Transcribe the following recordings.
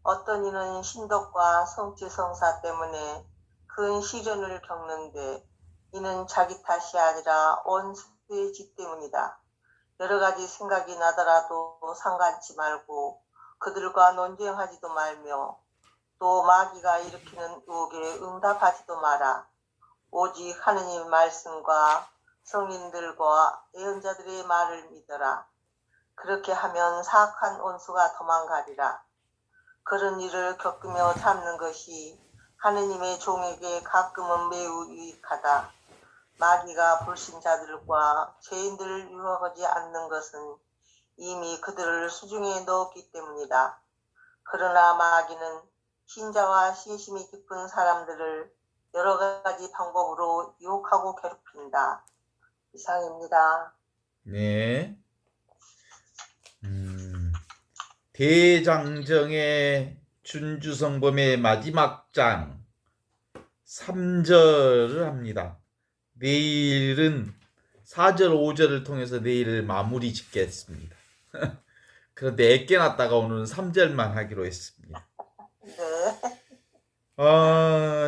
어떤 이는 신덕과 성취성사 때문에 큰 시련을 겪는데 이는 자기 탓이 아니라 원수의 짓 때문이다. 여러 가지 생각이 나더라도 상관치 말고 그들과 논쟁하지도 말며 또 마귀가 일으키는 유혹에 응답하지도 마라. 오직 하느님의 말씀과 성인들과 예언자들의 말을 믿어라. 그렇게 하면 사악한 원수가 도망가리라. 그런 일을 겪으며 참는 것이 하느님의 종에게 가끔은 매우 유익하다. 마귀가 불신자들과 죄인들을 유혹하지 않는 것은 이미 그들을 수중에 넣었기 때문이다. 그러나 마귀는 신자와 신심이 깊은 사람들을 여러 가지 방법으로 유혹하고 괴롭힌다. 이상입니다. 네. 대장정의 준주성범의 마지막 장 3절을 합니다. 내일은 4절, 5절을 통해서 내일 마무리 짓겠습니다. 그런데 애껴 놨다가 오늘은 3절만 하기로 했습니다. 네.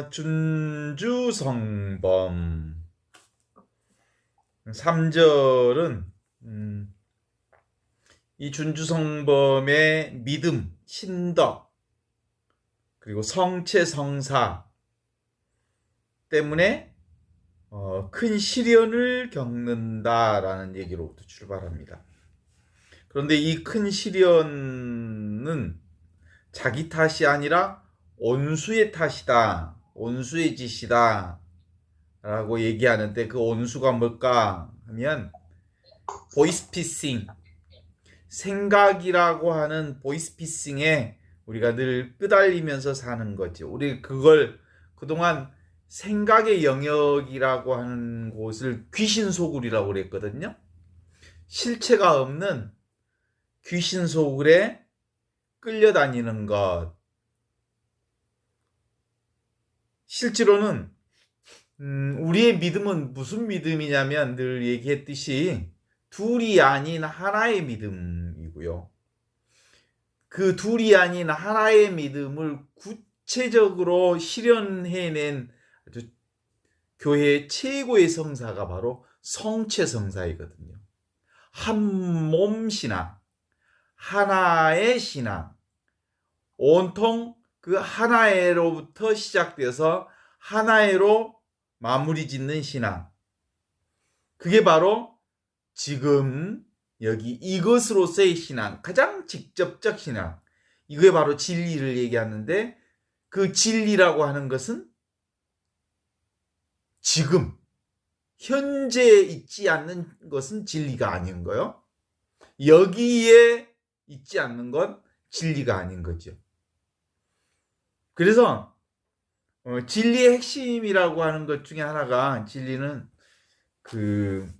준주성범 3절은 이 준주성범의 믿음, 신덕, 그리고 성체, 성사 때문에 큰 시련을 겪는다라는 얘기로부터 출발합니다. 그런데 이 큰 시련은 자기 탓이 아니라 원수의 탓이다, 원수의 짓이다 라고 얘기하는데, 그 원수가 뭘까 하면 보이스피싱, 생각이라고 하는 보이스피싱에 우리가 늘 끄달리면서 사는 거죠. 우리 그걸 그동안 생각의 영역이라고 하는 곳을 귀신소굴이라고 그랬거든요. 실체가 없는 귀신소굴에 끌려다니는 것. 실제로는 우리의 믿음은 무슨 믿음이냐면 늘 얘기했듯이 둘이 아닌 하나의 믿음이고요. 그 둘이 아닌 하나의 믿음을 구체적으로 실현해낸 아주 교회의 최고의 성사가 바로 성체성사이거든요. 한 몸 신앙, 하나의 신앙, 온통 그 하나의로부터 시작돼서 하나의로 마무리 짓는 신앙. 그게 바로 지금 여기 이것으로서의 신앙, 가장 직접적 신앙. 이게 바로 진리를 얘기하는데, 그 진리라고 하는 것은 지금 현재 있지 않는 것은 진리가 아닌 거요. 여기에 있지 않는 건 진리가 아닌 거죠. 그래서 진리의 핵심이라고 하는 것 중에 하나가, 진리는 그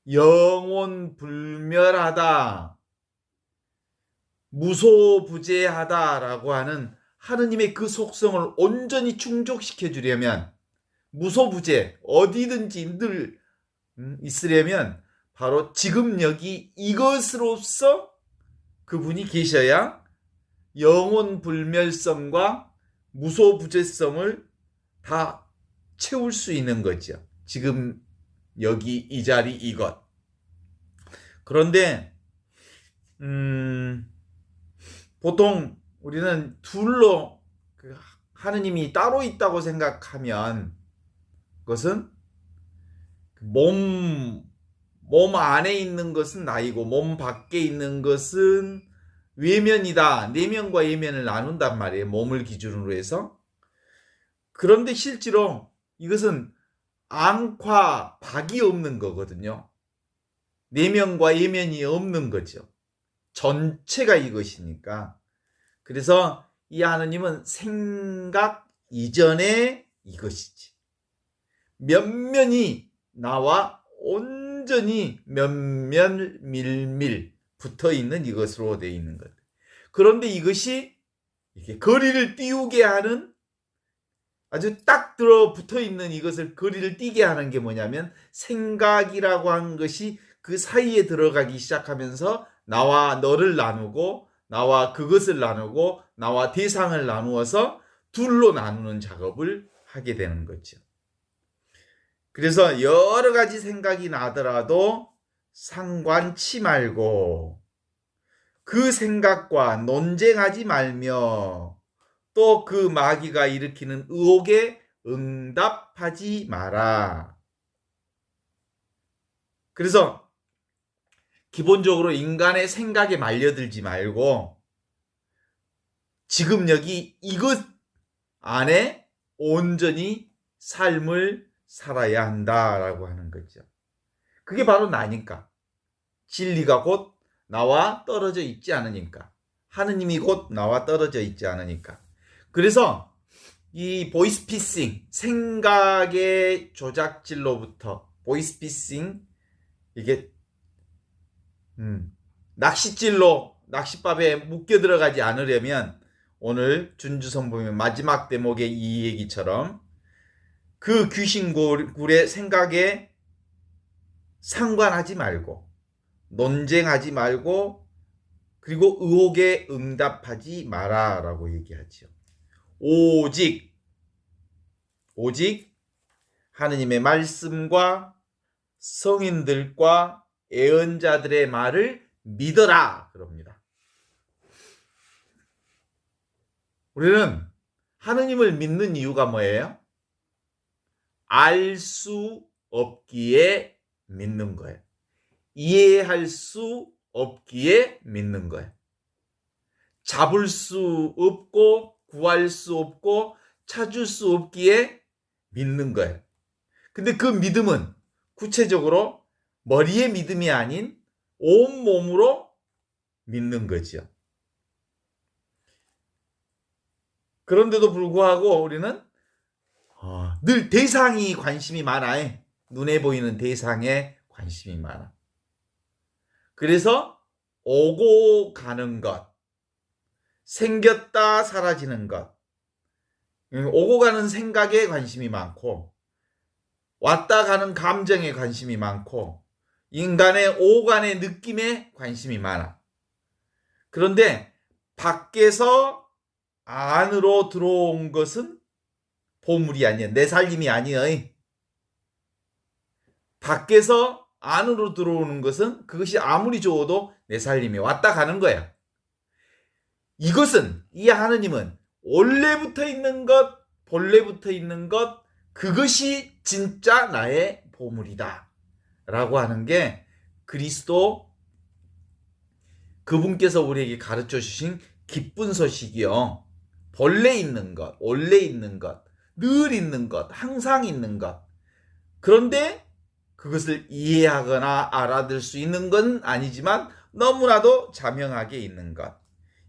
영원 불멸하다, 무소부재하다라고 하는 하느님의 그 속성을 온전히 충족시켜 주려면, 무소부재, 어디든지 늘 있으려면 바로 지금 여기 이것으로서 그분이 계셔야 영원 불멸성과 무소부재성을 다 채울 수 있는 거죠. 지금 여기 이 자리 이것. 그런데 보통 우리는 둘로 하느님이 따로 있다고 생각하면, 그것은 몸 안에 있는 것은 나이고 몸 밖에 있는 것은 외면이다. 내면과 외면을 나눈단 말이에요. 몸을 기준으로 해서. 그런데 실제로 이것은 안과 밖이 없는 거거든요. 내면과 외면이 없는 거죠. 전체가 이것이니까. 그래서 이 하느님은 생각 이전에 이것이지. 면면이 나와 온전히 면면 밀밀 붙어있는 이것으로 되어 있는 것. 그런데 이것이 이렇게 거리를 띄우게 하는, 아주 딱 들어붙어 있는 이것을 거리를 띄게 하는 게 뭐냐면, 생각이라고 하는 것이 그 사이에 들어가기 시작하면서 나와 너를 나누고 나와 그것을 나누고 나와 대상을 나누어서 둘로 나누는 작업을 하게 되는 거죠. 그래서 여러 가지 생각이 나더라도 상관치 말고 그 생각과 논쟁하지 말며 또 그 마귀가 일으키는 의혹에 응답하지 마라. 그래서 기본적으로 인간의 생각에 말려들지 말고 지금 여기 이것 안에 온전히 삶을 살아야 한다라고 하는 거죠. 그게 바로 나니까. 진리가 곧 나와 떨어져 있지 않으니까. 하느님이 곧 나와 떨어져 있지 않으니까. 그래서 이 보이스피싱, 생각의 조작질로부터 보이스피싱, 이게 낚싯질로 낚싯밥에 묶여 들어가지 않으려면 오늘 준주성범의 마지막 대목의 이 얘기처럼 그 귀신굴의 생각에 상관하지 말고 논쟁하지 말고 그리고 의혹에 응답하지 마라라고 얘기하죠. 오직 하느님의 말씀과 성인들과 예언자들의 말을 믿어라 그럽니다. 우리는 하느님을 믿는 이유가 뭐예요? 알 수 없기에 믿는 거예요. 이해할 수 없기에 믿는 거예요. 잡을 수 없고 구할 수 없고 찾을 수 없기에 믿는 거예요. 근데 그 믿음은 구체적으로 머리의 믿음이 아닌 온몸으로 믿는 거죠. 그런데도 불구하고 우리는 늘 대상이 관심이 많아요. 눈에 보이는 대상에 관심이 많아. 그래서 오고 가는 것, 생겼다 사라지는 것, 오고 가는 생각에 관심이 많고 왔다 가는 감정에 관심이 많고 인간의 오간의 느낌에 관심이 많아. 그런데 밖에서 안으로 들어온 것은 보물이 아니야. 내 살림이 아니야. 밖에서 안으로 들어오는 것은 그것이 아무리 좋아도 내 살림이 왔다 가는 거야. 이것은 이 하느님은 원래부터 있는 것, 본래부터 있는 것, 그것이 진짜 나의 보물이다 라고 하는 게 그리스도 그분께서 우리에게 가르쳐 주신 기쁜 소식이요. 본래 있는 것, 원래 있는 것, 늘 있는 것, 항상 있는 것. 그런데 그것을 이해하거나 알아들 수 있는 건 아니지만 너무나도 자명하게 있는 것.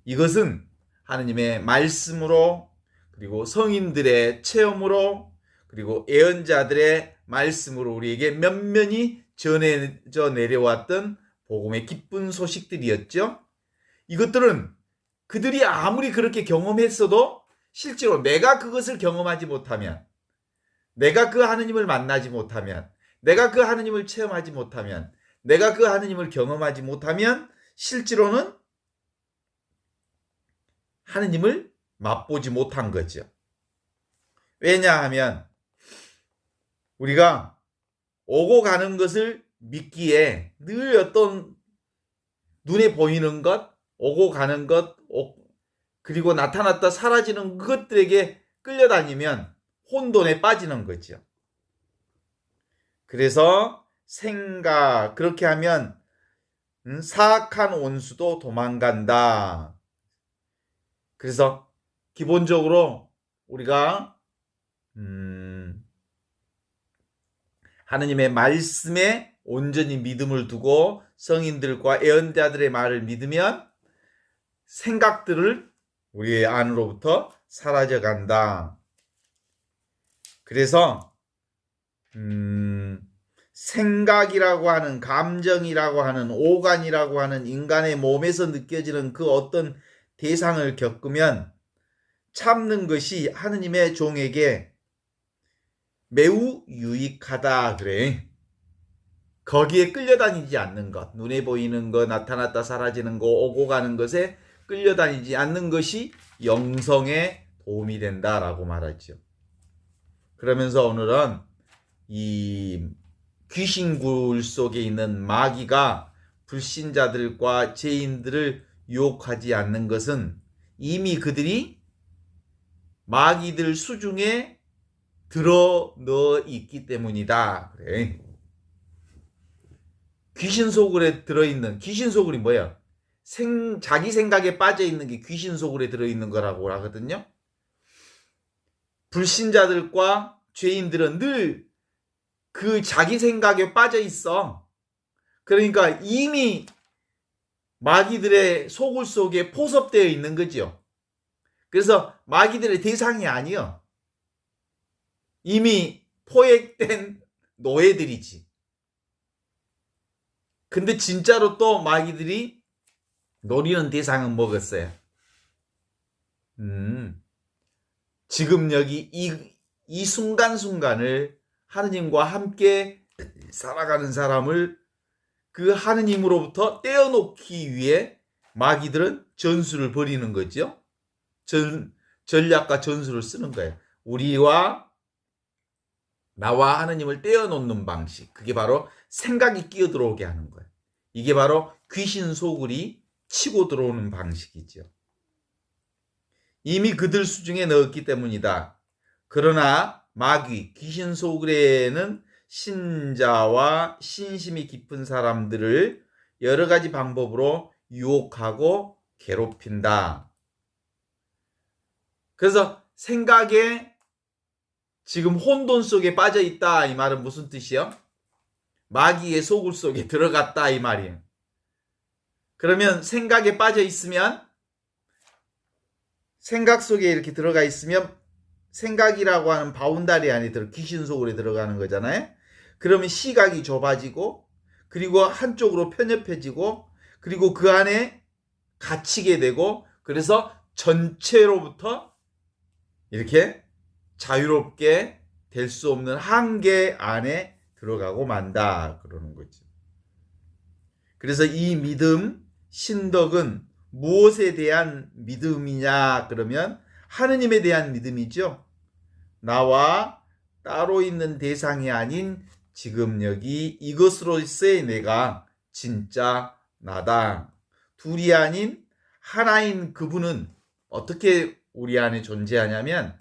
이것은 하느님의 말씀으로 그리고 성인들의 체험으로 그리고 예언자들의 말씀으로 우리에게 면면히 전해져 내려왔던 복음의 기쁜 소식들이었죠. 이것들은 그들이 아무리 그렇게 경험했어도 실제로 내가 그것을 경험하지 못하면, 내가 그 하느님을 만나지 못하면, 내가 그 하느님을 체험하지 못하면, 내가 그 하느님을 경험하지 못하면 실제로는 하느님을 맛보지 못한 거죠. 왜냐하면 우리가 오고 가는 것을 믿기에 늘 어떤 눈에 보이는 것, 오고 가는 것, 그리고 나타났다 사라지는 그것들에게 끌려다니면 혼돈에 빠지는 거죠. 그래서 그렇게 하면 사악한 온수도 도망간다. 그래서 기본적으로 우리가 하느님의 말씀에 온전히 믿음을 두고 성인들과 예언자들의 말을 믿으면 생각들을 우리의 안으로부터 사라져 간다. 그래서 생각이라고 하는, 감정이라고 하는, 오간이라고 하는 인간의 몸에서 느껴지는 그 어떤 대상을 겪으면 참는 것이 하느님의 종에게 매우 유익하다 그래. 거기에 끌려다니지 않는 것, 눈에 보이는 것, 나타났다 사라지는 것, 오고 가는 것에 끌려다니지 않는 것이 영성에 도움이 된다라고 말하죠. 그러면서 오늘은 이 귀신굴 속에 있는 마귀가 불신자들과 죄인들을 유혹하지 않는 것은 이미 그들이 마귀들 수중에 들어 넣어 있기 때문이다. 그래. 귀신 소굴에 들어있는, 귀신 소굴이 뭐야? 자기 생각에 빠져 있는 게 귀신 소굴에 들어있는 거라고 하거든요. 불신자들과 죄인들은 늘 그 자기 생각에 빠져 있어. 그러니까 이미 마귀들의 소굴 속에 포섭되어 있는 거죠. 그래서 마귀들의 대상이 아니요. 이미 포획된 노예들이지. 근데 진짜로 또 마귀들이 노리는 대상은 뭐겠어요? 지금 여기 이 순간순간을 하느님과 함께 살아가는 사람을 그 하느님으로부터 떼어놓기 위해 마귀들은 전술을 벌이는 거죠. 전략과 전술을 쓰는 거예요. 나와 하느님을 떼어놓는 방식. 그게 바로 생각이 끼어들어오게 하는 거예요. 이게 바로 귀신 소굴이 치고 들어오는 방식이죠. 이미 그들 수중에 넣었기 때문이다. 그러나 마귀, 귀신 소굴에는 신자와 신심이 깊은 사람들을 여러 가지 방법으로 유혹하고 괴롭힌다. 그래서 생각에 지금 혼돈 속에 빠져 있다 이 말은 무슨 뜻이요? 마귀의 소굴 속에 들어갔다 이 말이에요. 그러면 생각에 빠져 있으면 생각 속에 이렇게 들어가 있으면 생각이라고 하는 바운다리 안에 귀신 소굴에 들어가는 거잖아요. 그러면 시각이 좁아지고 그리고 한쪽으로 편협해지고 그리고 그 안에 갇히게 되고 그래서 전체로부터 이렇게 자유롭게 될 수 없는 한계 안에 들어가고 만다 그러는 거죠. 그래서 이 믿음, 신덕은 무엇에 대한 믿음이냐 그러면 하느님에 대한 믿음이죠. 나와 따로 있는 대상이 아닌 지금 여기 이것으로서의 내가 진짜 나다. 둘이 아닌 하나인 그분은 어떻게 우리 안에 존재하냐면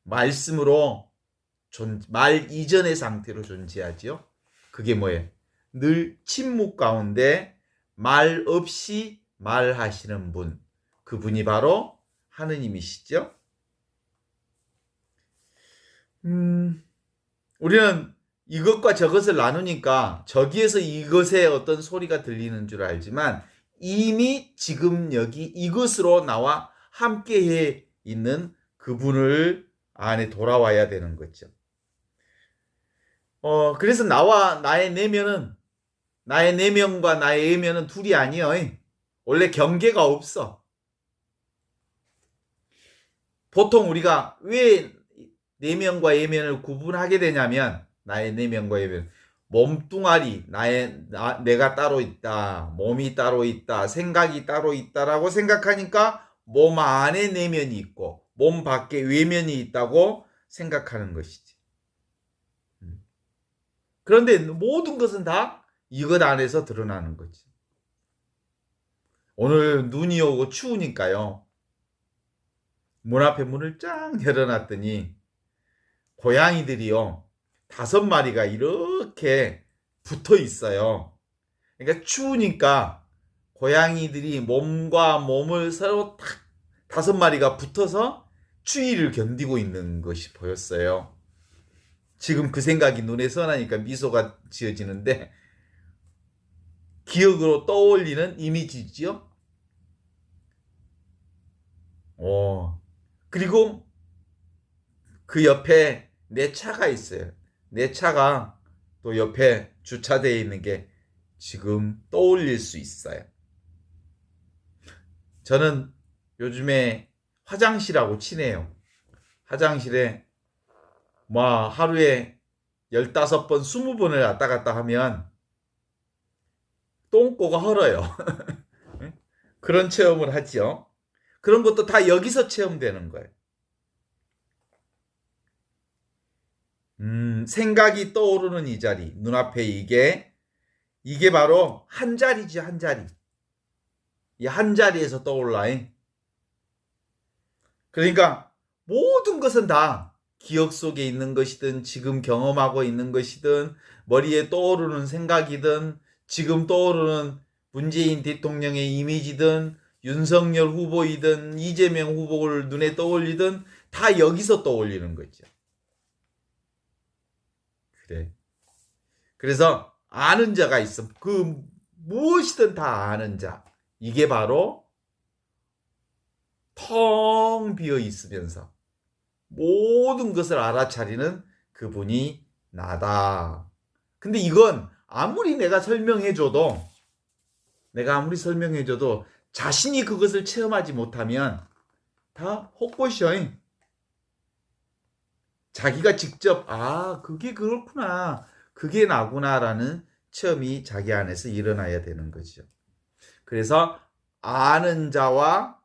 말씀으로 말 이전의 상태로 존재하지요. 그게 뭐예요? 늘 침묵 가운데 말 없이 말하시는 분. 그분이 바로 하느님이시죠. 우리는 이것과 저것을 나누니까 저기에서 이것의 어떤 소리가 들리는 줄 알지만 이미 지금 여기 이것으로 나와 함께해 있는 그분을 안에 돌아와야 되는 거죠. 그래서 나와 나의 내면은 나의 내면과 나의 외면은 둘이 아니에요. 원래 경계가 없어. 보통 우리가 왜 내면과 외면을 구분하게 되냐면 나의 내면과 외면 몸뚱아리 내가 따로 있다. 몸이 따로 있다. 생각이 따로 있다라고 생각하니까 몸 안에 내면이 있고 몸 밖에 외면이 있다고 생각하는 것이지. 그런데 모든 것은 다 이것 안에서 드러나는 거지. 오늘 눈이 오고 추우니까요. 문 앞에 문을 쫙 열어놨더니 고양이들이요. 5마리가 이렇게 붙어 있어요. 그러니까 추우니까 고양이들이 몸과 몸을 서로 딱 5마리가 붙어서 추위를 견디고 있는 것이 보였어요. 지금 그 생각이 눈에 선하니까 미소가 지어지는데 기억으로 떠올리는 이미지지요. 그리고 그 옆에 내 차가 있어요. 내 차가 또 옆에 주차되어 있는 게 지금 떠올릴 수 있어요. 저는 요즘에 화장실하고 친해요. 화장실에 하루에 15번, 20번을 왔다 갔다 하면 똥꼬가 헐어요. 그런 체험을 하지요. 그런 것도 다 여기서 체험되는 거예요. 생각이 떠오르는 이 자리, 눈앞에 이게 바로 한 자리지, 한 자리. 이 한 자리에서 떠올라. 그러니까 모든 것은 다 기억 속에 있는 것이든 지금 경험하고 있는 것이든 머리에 떠오르는 생각이든 지금 떠오르는 문재인 대통령의 이미지든 윤석열 후보이든 이재명 후보를 눈에 떠올리든 다 여기서 떠올리는 거죠. 그래. 그래서 아는 자가 있어. 그 무엇이든 다 아는 자. 이게 바로 텅 비어 있으면서 모든 것을 알아차리는 그분이 나다. 근데 이건 아무리 내가 설명해줘도 자신이 그것을 체험하지 못하면 다 헛것이야. 자기가 직접 그게 그렇구나. 그게 나구나라는 체험이 자기 안에서 일어나야 되는 거죠. 그래서 아는 자와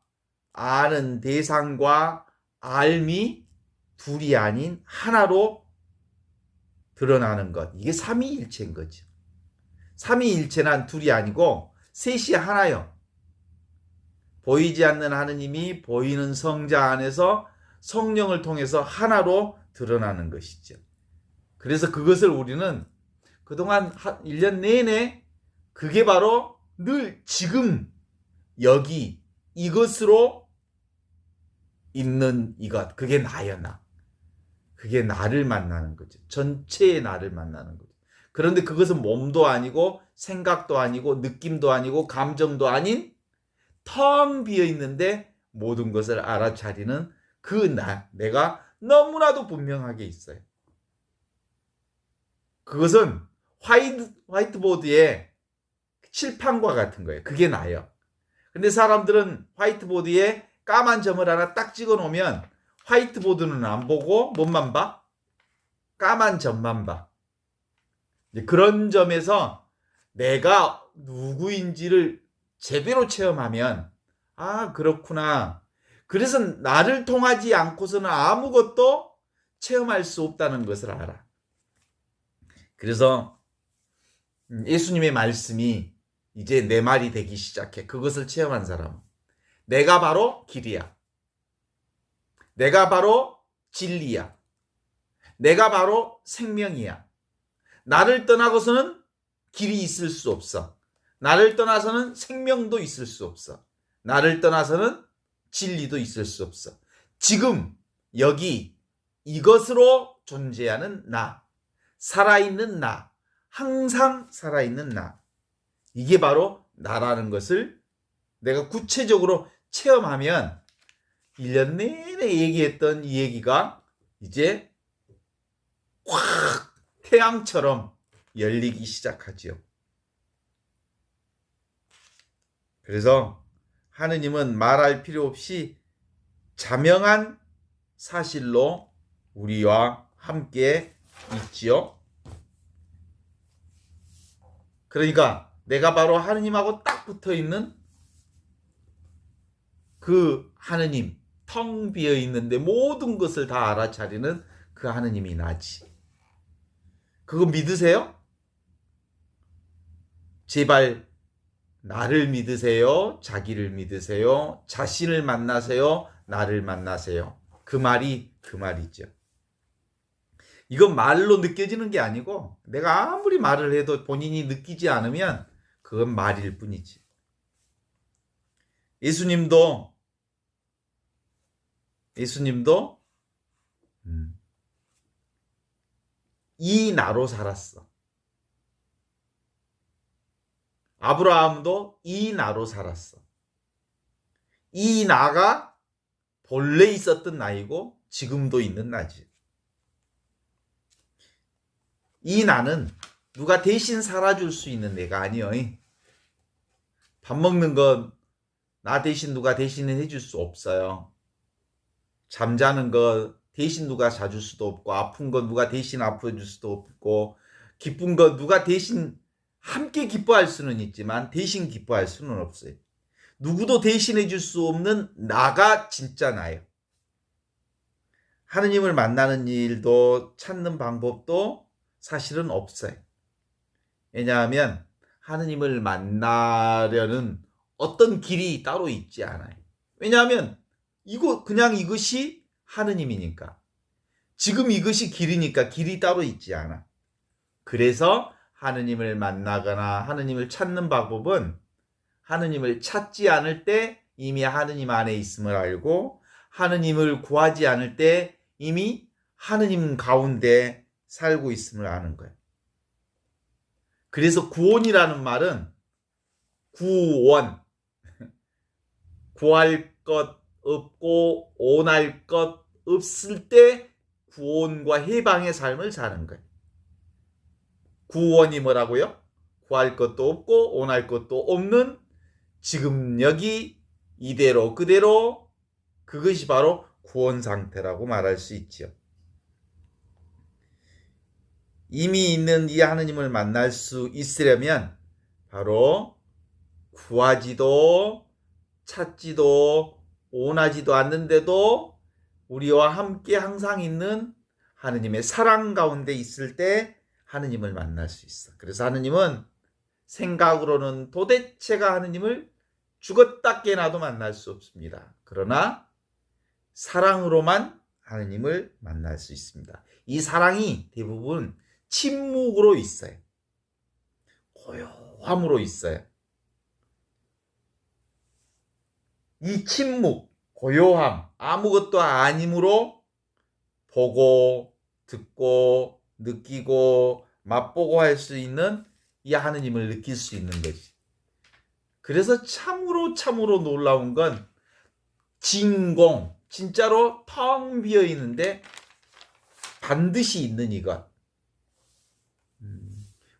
아는 대상과 알미 둘이 아닌 하나로 드러나는 것. 이게 삼위일체인 거죠. 삼위일체는 둘이 아니고 셋이 하나요. 보이지 않는 하느님이 보이는 성자 안에서 성령을 통해서 하나로 드러나는 것이죠. 그래서 그것을 우리는 그동안 1년 내내 그게 바로 늘 지금 여기 이것으로 있는 이것. 그게 나야 나. 그게 나를 만나는 거죠. 전체의 나를 만나는 거죠. 그런데 그것은 몸도 아니고 생각도 아니고 느낌도 아니고 감정도 아닌 텅 비어 있는데 모든 것을 알아차리는 그 나, 내가 너무나도 분명하게 있어요. 그것은 화이트보드에 칠판과 같은 거예요. 그게 나예요. 근데 사람들은 화이트보드에 까만 점을 하나 딱 찍어 놓으면 화이트보드는 안 보고 뭔만 봐? 까만 점만 봐. 그런 점에서 내가 누구인지를 제대로 체험하면 그렇구나. 그래서 나를 통하지 않고서는 아무것도 체험할 수 없다는 것을 알아. 그래서 예수님의 말씀이 이제 내 말이 되기 시작해. 그것을 체험한 사람. 내가 바로 길이야. 내가 바로 진리야. 내가 바로 생명이야. 나를 떠나고서는 길이 있을 수 없어. 나를 떠나서는 생명도 있을 수 없어. 나를 떠나서는 진리도 있을 수 없어. 지금 여기 이것으로 존재하는 나. 살아있는 나. 항상 살아있는 나. 이게 바로 나라는 것을 내가 구체적으로 체험하면 1년 내내 얘기했던 이 얘기가 이제 확 태양처럼 열리기 시작하지요. 그래서 하느님은 말할 필요 없이 자명한 사실로 우리와 함께 있지요. 그러니까 내가 바로 하느님하고 딱 붙어 있는 그 하느님, 텅 비어 있는데 모든 것을 다 알아차리는 그 하느님이 나지. 그거 믿으세요? 제발 나를 믿으세요. 자기를 믿으세요. 자신을 만나세요. 나를 만나세요. 그 말이 그 말이죠. 이건 말로 느껴지는 게 아니고 내가 아무리 말을 해도 본인이 느끼지 않으면 그건 말일 뿐이지. 예수님도 이 나로 살았어. 아브라함도 이 나로 살았어. 이 나가 본래 있었던 나이고 지금도 있는 나지. 이 나는 누가 대신 살아줄 수 있는 내가 아니여. 밥 먹는 건 나 대신 누가 대신은 해줄 수 없어요. 잠자는 거 대신 누가 자줄 수도 없고, 아픈 거 누가 대신 아파줄 수도 없고, 기쁜 거 누가 대신 함께 기뻐할 수는 있지만 대신 기뻐할 수는 없어요. 누구도 대신해 줄 수 없는 나가 진짜 나예요. 하느님을 만나는 일도 찾는 방법도 사실은 없어요. 왜냐하면 하느님을 만나려는 어떤 길이 따로 있지 않아요. 왜냐하면 그냥 이것이 하느님이니까. 지금 이것이 길이니까 길이 따로 있지 않아. 그래서 하느님을 만나거나 하느님을 찾는 방법은 하느님을 찾지 않을 때 이미 하느님 안에 있음을 알고, 하느님을 구하지 않을 때 이미 하느님 가운데 살고 있음을 아는 거예요. 그래서 구원이라는 말은 구원, 구할 것 없고 온할 것 없을 때 구원과 해방의 삶을 사는 거예요. 구원이 뭐라고요? 구할 것도 없고 온할 것도 없는 지금 여기 이대로 그대로, 그것이 바로 구원 상태라고 말할 수 있죠. 이미 있는 이 하느님을 만날 수 있으려면 바로 구하지도 찾지도 원하지도 않는데도 우리와 함께 항상 있는 하느님의 사랑 가운데 있을 때 하느님을 만날 수 있어. 그래서 하느님은 생각으로는 도대체가 하느님을 죽었다 깨나도 만날 수 없습니다. 그러나 사랑으로만 하느님을 만날 수 있습니다. 이 사랑이 대부분 침묵으로 있어요. 고요함으로 있어요. 이 침묵, 고요함, 아무것도 아님으로 보고, 듣고, 느끼고, 맛보고 할 수 있는 이 하느님을 느낄 수 있는 거지. 그래서 참으로 놀라운 건 진공, 진짜로 텅 비어 있는데 반드시 있는 이것.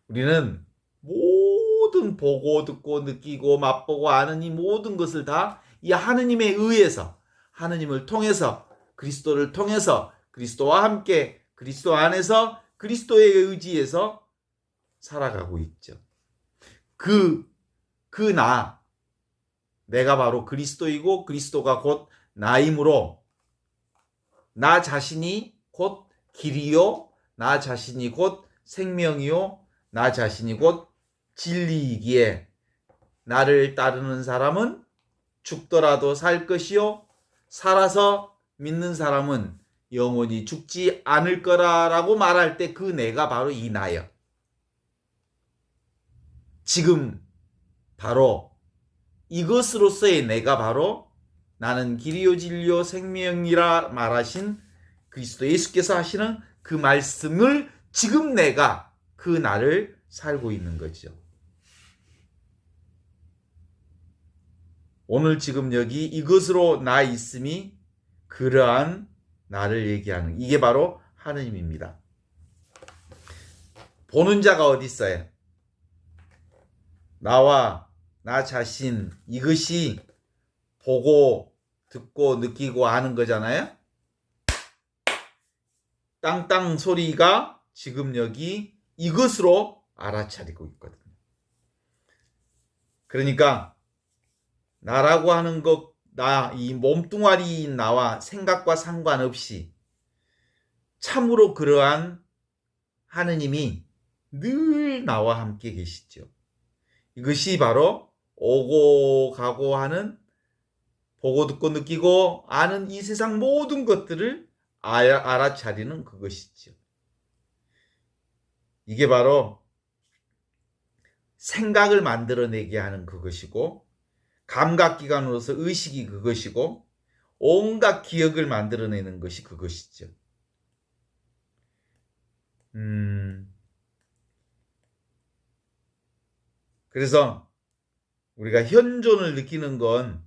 우리는 모든 보고 듣고 느끼고 맛보고 아는 이 모든 것을 다 이 하느님에 의해서, 하느님을 통해서, 그리스도를 통해서, 그리스도와 함께 그리스도 안에서 그리스도에 의지해서 살아가고 있죠. 내가 바로 그리스도이고 그리스도가 곧 나이므로 나 자신이 곧 길이요, 나 자신이 곧 생명이요, 나 자신이 곧 진리이기에 나를 따르는 사람은 죽더라도 살 것이요, 살아서 믿는 사람은 영원히 죽지 않을 거라라고 말할 때 그 내가 바로 이 나예요. 지금 바로 이것으로서의 내가 바로 나는 길이요 진리요 생명이라 말하신 그리스도 예수께서 하시는 그 말씀을 지금 내가 그 나를 살고 있는 거죠. 오늘 지금 여기 이것으로 나 있음이 그러한 나를 얘기하는, 이게 바로 하느님입니다. 보는 자가 어디 있어요? 나와 나 자신, 이것이 보고 듣고 느끼고 아는 거잖아요. 땅땅 소리가 지금 여기 이것으로 알아차리고 있거든요. 그러니까 나라고 하는 것, 이 몸뚱아리인 나와 생각과 상관없이 참으로 그러한 하느님이 늘 나와 함께 계시죠. 이것이 바로 오고 가고 하는, 보고 듣고 느끼고 아는 이 세상 모든 것들을 알아차리는 그것이죠. 이게 바로 생각을 만들어내게 하는 그것이고, 감각기관으로서 의식이 그것이고, 온갖 기억을 만들어내는 것이 그것이죠. 그래서 우리가 현존을 느끼는 건,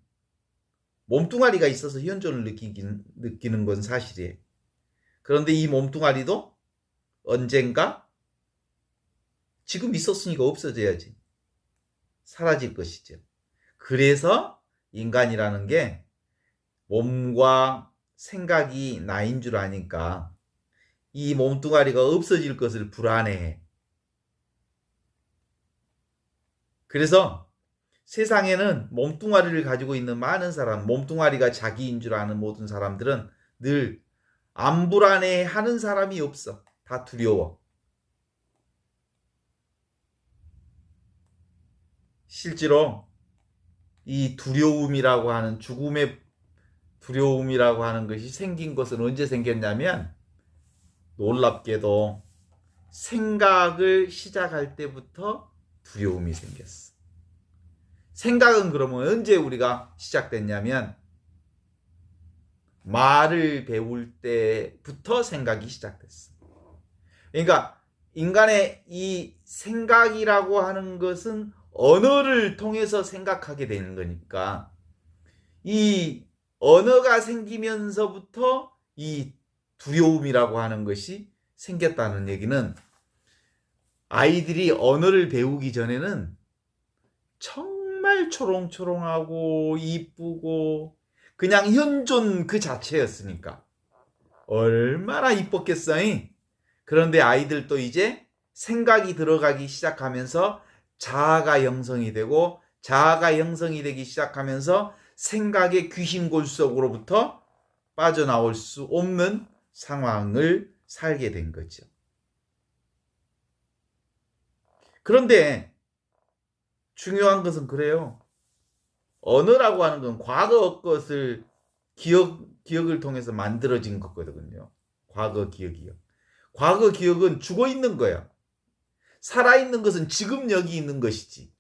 몸뚱아리가 있어서 현존을 느끼는 건 사실이에요. 그런데 이 몸뚱아리도 언젠가 지금 있었으니까 없어져야지, 사라질 것이죠. 그래서 인간이라는 게 몸과 생각이 나인 줄 아니까 이 몸뚱아리가 없어질 것을 불안해해. 그래서 세상에는 몸뚱아리를 가지고 있는 많은 사람, 몸뚱아리가 자기인 줄 아는 모든 사람들은 늘 안 불안해하는 사람이 없어. 다 두려워. 실제로 이 두려움이라고 하는 죽음의 두려움이라고 하는 것이 생긴 것은 언제 생겼냐면 놀랍게도 생각을 시작할 때부터 두려움이 생겼어. 생각은 그러면 언제 우리가 시작됐냐면 말을 배울 때부터 생각이 시작됐어. 그러니까 인간의 이 생각이라고 하는 것은 언어를 통해서 생각하게 되는 거니까 이 언어가 생기면서부터 이 두려움이라고 하는 것이 생겼다는 얘기는 아이들이 언어를 배우기 전에는 정말 초롱초롱하고 이쁘고 그냥 현존 그 자체였으니까 얼마나 이뻤겠어. 그런데 아이들도 이제 생각이 들어가기 시작하면서 자아가 형성이 되고 자아가 형성이 되기 시작하면서 생각의 귀신골 속으로부터 빠져나올 수 없는 상황을 살게 된 거죠. 그런데 중요한 것은 그래요. 언어라고 하는 건 과거 것을 기억을 통해서 만들어진 거거든요. 과거 기억이요. 과거 기억은 죽어 있는 거야. 살아 있는 것은 지금 여기 있는 것이지.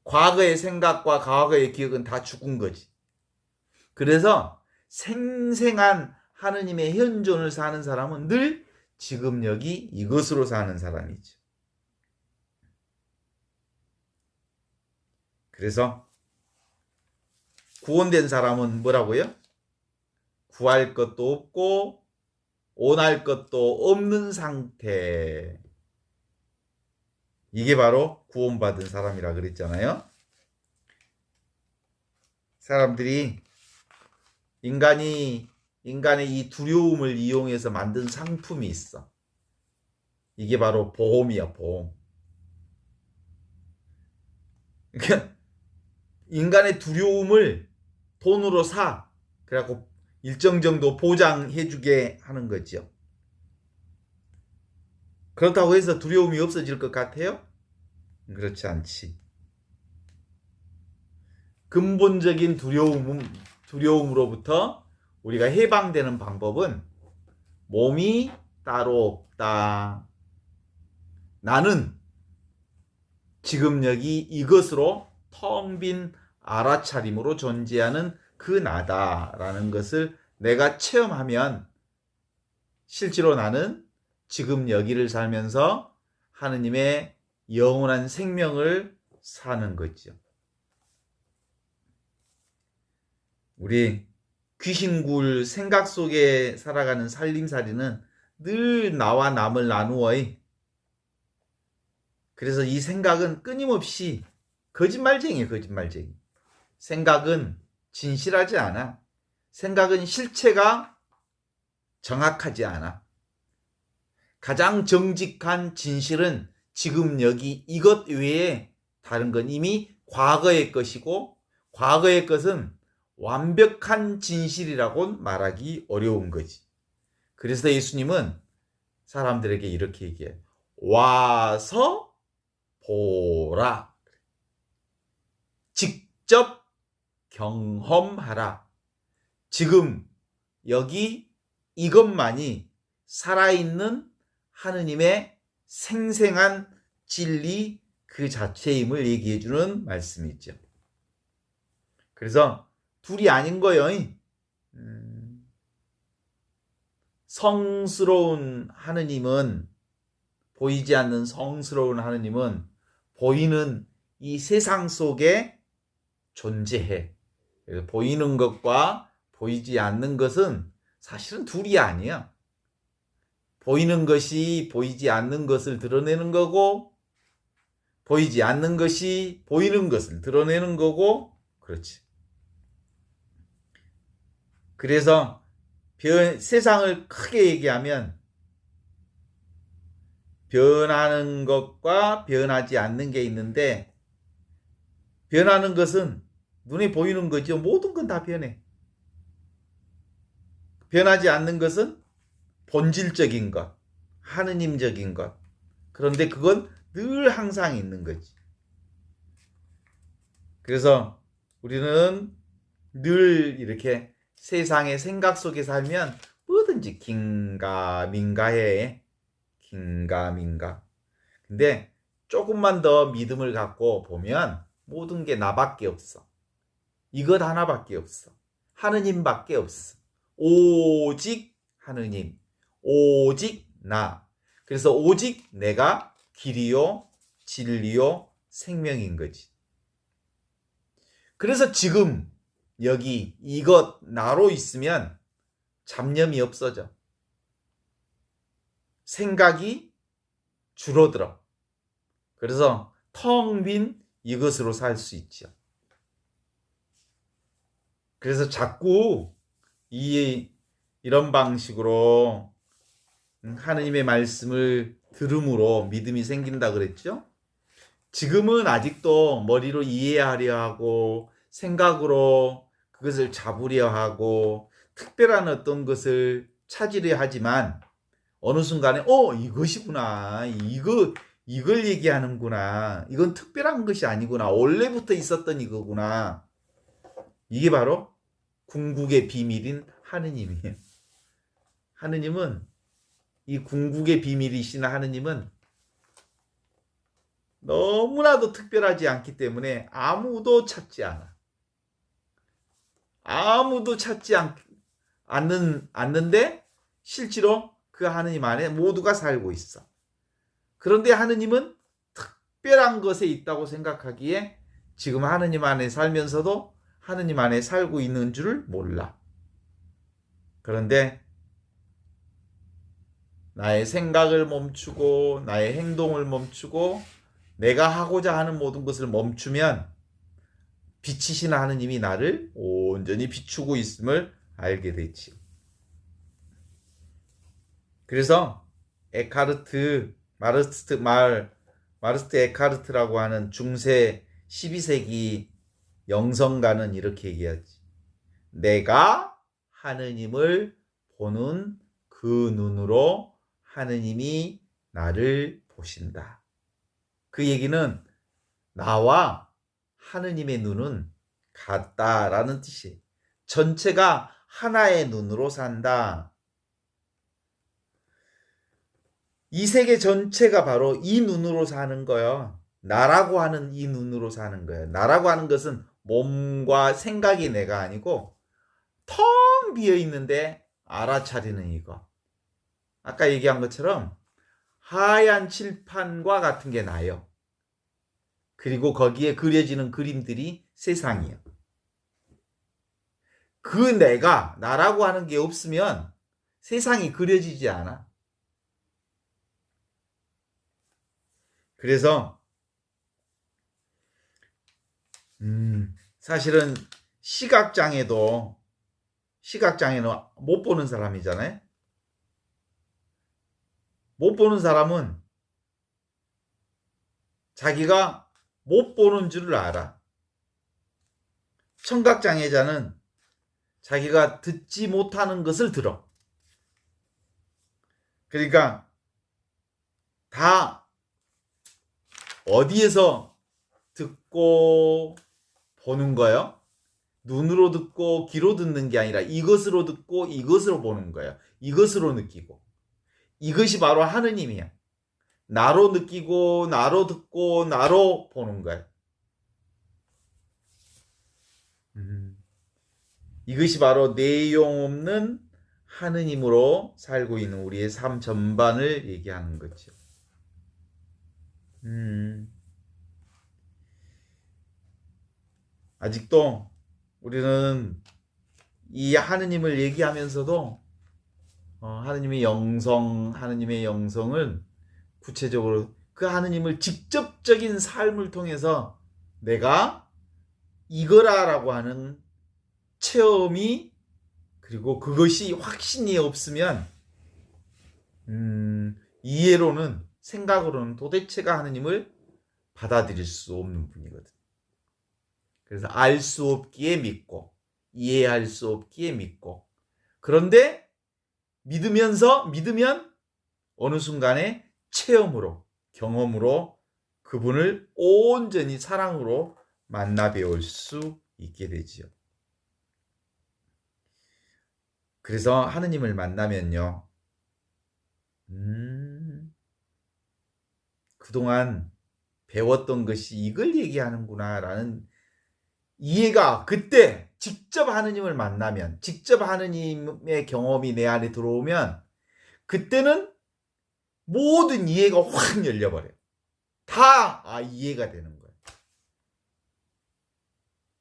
과거의 생각과 과거의 기억은 다 죽은 거지. 그래서 생생한 하느님의 현존을 사는 사람은 늘 지금 여기 이것으로 사는 사람이죠. 그래서 구원된 사람은 뭐라고요? 구할 것도 없고 원할 것도 없는 상태. 이게 바로 구원받은 사람이라 그랬잖아요. 사람들이 인간의 이 두려움을 이용해서 만든 상품이 있어. 이게 바로 보험이야, 보험. 그러니까 인간의 두려움을 돈으로 사. 그래갖고 일정 정도 보장해주게 하는 거죠. 그렇다고 해서 두려움이 없어질 것 같아요? 그렇지 않지. 근본적인 두려움으로부터 우리가 해방되는 방법은 몸이 따로 없다. 나는 지금 여기 이것으로 텅 빈 알아차림으로 존재하는 그 나다라는 것을 내가 체험하면 실제로 나는 지금 여기를 살면서 하느님의 영원한 생명을 사는 거죠. 우리 귀신굴 생각 속에 살아가는 살림살이는 늘 나와 남을 나누어. 그래서 이 생각은 끊임없이 거짓말쟁이에요, 거짓말쟁이. 생각은 진실하지 않아. 생각은 실체가 정확하지 않아. 가장 정직한 진실은 지금 여기 이것 외에 다른 건 이미 과거의 것이고 과거의 것은 완벽한 진실이라고 말하기 어려운 거지. 그래서 예수님은 사람들에게 이렇게 얘기해요. 와서 보라. 직접 경험하라. 지금 여기 이것만이 살아있는 하느님의 생생한 진리 그 자체임을 얘기해주는 말씀이죠. 그래서 둘이 아닌 거예요. 성스러운 하느님은 보이지 않는 성스러운 하느님은 보이는 이 세상 속에 존재해. 그래서 보이는 것과 보이지 않는 것은 사실은 둘이 아니야. 보이는 것이 보이지 않는 것을 드러내는 거고 보이지 않는 것이 보이는 것을 드러내는 거고 그렇지. 그래서 세상을 크게 얘기하면 변하는 것과 변하지 않는 게 있는데 변하는 것은 눈에 보이는 거죠. 모든 건 다 변해. 변하지 않는 것은 본질적인 것, 하느님적인 것. 그런데 그건 늘 항상 있는 거지. 그래서 우리는 늘 이렇게 세상의 생각 속에 살면 뭐든지 긴가민가해. 긴가민가. 근데 조금만 더 믿음을 갖고 보면 모든 게 나밖에 없어. 이것 하나밖에 없어. 하느님밖에 없어. 오직 하느님. 오직 나. 그래서 오직 내가 길이요, 진리요, 생명인 거지. 그래서 지금 여기 이것 나로 있으면 잡념이 없어져. 생각이 줄어들어. 그래서 텅 빈 이것으로 살 수 있죠. 그래서 자꾸 이런 방식으로 하느님의 말씀을 들음으로 믿음이 생긴다 그랬죠? 지금은 아직도 머리로 이해하려 하고 생각으로 그것을 잡으려 하고 특별한 어떤 것을 찾으려 하지만 어느 순간에 이것이구나. 이걸 얘기하는구나. 이건 특별한 것이 아니구나. 원래부터 있었던 이거구나. 이게 바로 궁극의 비밀인 하느님이에요. 하느님은 이 궁극의 비밀이신 하느님은 너무나도 특별하지 않기 때문에 아무도 찾지 않아. 아무도 찾지 않는데 실제로 그 하느님 안에 모두가 살고 있어. 그런데 하느님은 특별한 것에 있다고 생각하기에 지금 하느님 안에 살면서도 하느님 안에 살고 있는 줄 몰라. 그런데 나의 생각을 멈추고 나의 행동을 멈추고 내가 하고자 하는 모든 것을 멈추면 빛이신 하느님이 나를 온전히 비추고 있음을 알게 되지. 그래서 마르스트 에카르트라고 하는 중세 12세기 영성가는 이렇게 얘기하지. 내가 하느님을 보는 그 눈으로 하느님이 나를 보신다. 그 얘기는 나와 하느님의 눈은 같다라는 뜻이에요. 전체가 하나의 눈으로 산다. 이 세계 전체가 바로 이 눈으로 사는 거예요. 나라고 하는 이 눈으로 사는 거예요. 나라고 하는 것은 몸과 생각이 내가 아니고 텅 비어 있는데 알아차리는 이거. 아까 얘기한 것처럼 하얀 칠판과 같은 게 나요. 그리고 거기에 그려지는 그림들이 세상이에요. 그 내가 나라고 하는 게 없으면 세상이 그려지지 않아. 그래서 사실은 시각장애는 못 보는 사람이잖아요. 못 보는 사람은 자기가 못 보는 줄을 알아. 청각장애자는 자기가 듣지 못하는 것을 들어. 그러니까 다 어디에서 듣고 보는 거예요? 눈으로 듣고 귀로 듣는 게 아니라 이것으로 듣고 이것으로 보는 거예요. 이것으로 느끼고. 이것이 바로 하느님이야. 나로 느끼고 나로 듣고 나로 보는 거예요. 이것이 바로 내용 없는 하느님으로 살고 있는 우리의 삶 전반을 얘기하는 거죠. 아직도 우리는 이 하느님을 얘기하면서도 하느님의 영성을 구체적으로 그 하느님을 직접적인 삶을 통해서 내가 이거라라고 하는 체험이 그리고 그것이 확신이 없으면 이해로는 생각으로는 도대체가 하느님을 받아들일 수 없는 분이거든. 그래서 알 수 없기에 믿고 이해할 수 없기에 믿고 그런데 믿으면 어느 순간에 체험으로 경험으로 그분을 온전히 사랑으로 만나 배울 수 있게 되지요. 그래서 하느님을 만나면요. 그동안 배웠던 것이 이걸 얘기하는구나라는 이해가 그때 직접 하느님을 만나면 직접 하느님의 경험이 내 안에 들어오면 그때는 모든 이해가 확 열려버려요. 다 이해가 되는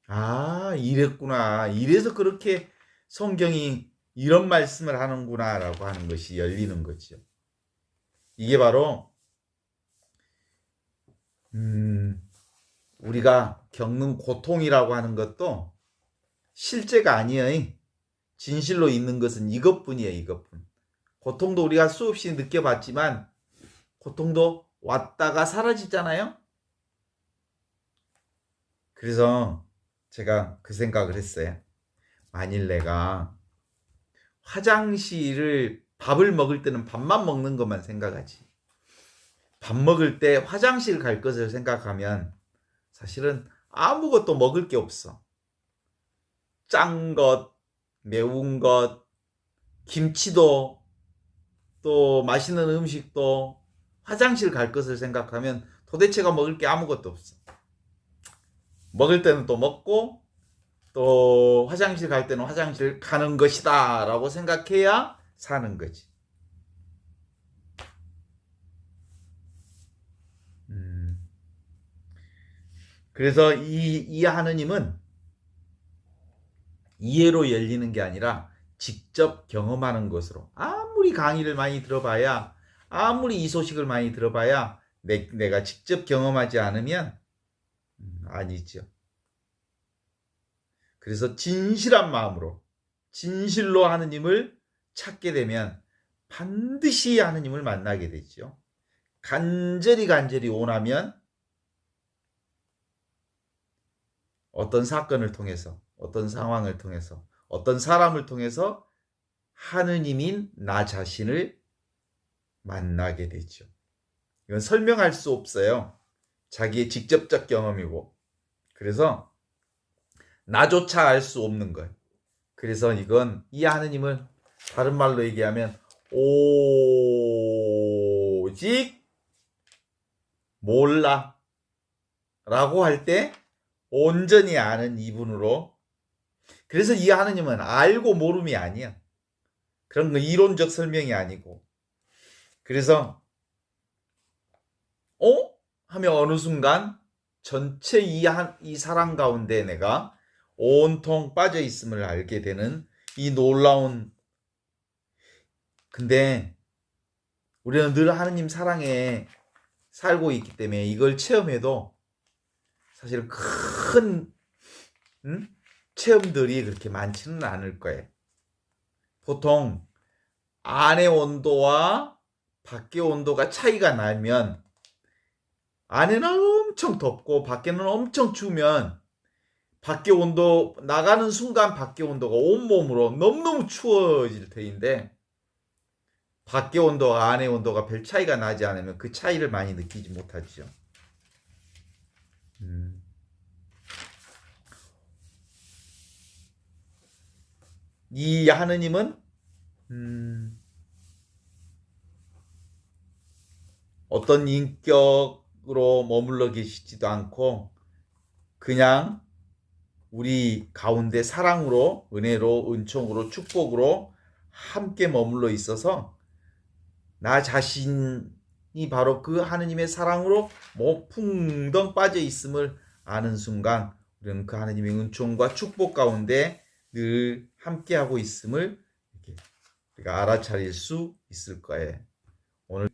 거예요. 이랬구나. 이래서 그렇게 성경이 이런 말씀을 하는구나라고 하는 것이 열리는 거죠. 이게 바로 우리가 겪는 고통이라고 하는 것도 실제가 아니에요. 진실로 있는 것은 이것뿐이에요. 이것뿐. 고통도 우리가 수없이 느껴봤지만 고통도 왔다가 사라지잖아요. 그래서 제가 그 생각을 했어요. 만일 내가 화장실을 밥을 먹을 때는 밥만 먹는 것만 생각하지. 밥 먹을 때 화장실 갈 것을 생각하면 사실은 아무것도 먹을 게 없어. 짠 것, 매운 것, 김치도 또 맛있는 음식도 화장실 갈 것을 생각하면 도대체가 먹을 게 아무것도 없어. 먹을 때는 또 먹고 또 화장실 갈 때는 화장실 가는 것이다 라고 생각해야 사는 거지. 그래서 이 하느님은 이해로 열리는 게 아니라 직접 경험하는 것으로 아무리 강의를 많이 들어봐야 아무리 이 소식을 많이 들어봐야 내가 직접 경험하지 않으면 아니죠. 그래서 진실한 마음으로 진실로 하느님을 찾게 되면 반드시 하느님을 만나게 되죠. 간절히 원하면 어떤 사건을 통해서 어떤 상황을 통해서 어떤 사람을 통해서 하느님인 나 자신을 만나게 되죠. 이건 설명할 수 없어요. 자기의 직접적 경험이고 그래서 나조차 알 수 없는 거예요. 그래서 이건 이 하느님을 다른 말로 얘기하면 오직 몰라 라고 할 때 온전히 아는 이분으로 그래서 이 하느님은 알고 모름이 아니야. 그런 거 이론적 설명이 아니고 그래서 하면 어느 순간 전체 이 사랑 가운데 내가 온통 빠져 있음을 알게 되는 이 놀라운 근데 우리는 늘 하느님 사랑에 살고 있기 때문에 이걸 체험해도 사실 큰 체험들이 그렇게 많지는 않을 거예요. 보통 안의 온도와 밖의 온도가 차이가 나면 안에는 엄청 덥고 밖에는 엄청 추우면 밖의 온도 나가는 순간 밖의 온도가 온몸으로 너무너무 추워질 터인데 밖의 온도와 안의 온도가 별 차이가 나지 않으면 그 차이를 많이 느끼지 못하죠. 이 하느님은 어떤 인격으로 머물러 계시지도 않고 그냥 우리 가운데 사랑으로 은혜로 은총으로 축복으로 함께 머물러 있어서 나 자신이 바로 그 하느님의 사랑으로 풍덩 빠져 있음을 아는 순간 우리는 그 하느님의 은총과 축복 가운데 늘 함께하고 있음을 이렇게 우리가 알아차릴 수 있을 거예요. 오늘